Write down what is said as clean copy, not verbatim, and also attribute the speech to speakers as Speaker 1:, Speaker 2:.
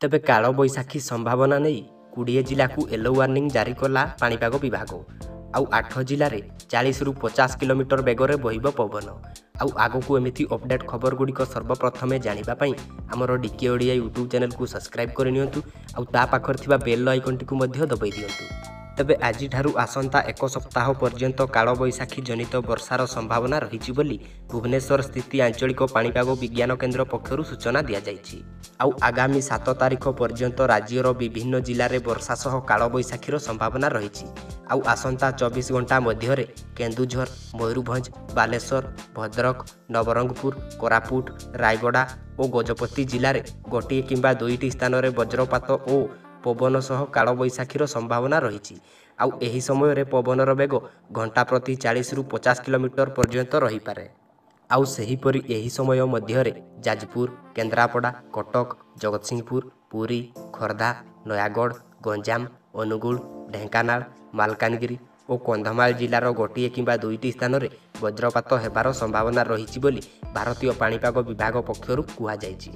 Speaker 1: तेबे काल बैशाखी संभावना नहीं 20 जिला को येलो वार्निंग जारी कला पाणीपाग विभाग। आउ 8 जिले में 40 रु 50 किलोमीटर बेगर बहिब पवन। आउ आगको एमती अपडेट खबर गुड़िक सर्वप्रथमे जानापी आमर डीके ओडिया यूट्यूब चैनल को सब्सक्राइब करनी आउ ता पाखर थिबा बेल आइकन टी दबाई दिंतु। तेबे आज आसंता एक सप्ताह पर्यंत काल बैशाखी जनित वर्षार संभावना रही बोली भुवनेश्वर स्थित आंचलिक पाणीपाग विज्ञान केन्द्र पक्षर सूचना दी जाइछि। आउ आगामी 7 तारिख पर्यंत राज्यर विभिन्न जिले में वर्षा सह काल बैशाखीर संभावना रही। आउ आसंता 24 घंटा मध्य केन्दुझर, मयूरभंज, बालेश्वर, भद्रक, नवरंगपुर, कोरापुट, रायगड़ा और गजपति जिले में गोटे किंबा 2टी स्थान में वज्रपात और पवन सह काल बैशाखीर संभावना रही। आउ एही समय रे पवनर बेग घंटा प्रति 40 रु 50 किलोमीटर पर्यंत रही पारे। आउ सेहीपरि एही समय मध्य जाजपुर, केन्द्रापड़ा, कटक, जगतसिंहपुर, पुरी, खोर्धा, नयागढ़, गंजाम, अनुगुल, ढेंकानाल, मालकानगिरी और कंधमाल जिलार गोटे किंबा 2टी स्थान में वज्रपात हेबार संभावना रही बोली भारतीय पाणीपाग विभाग पक्षर कहुଯାଇଛି।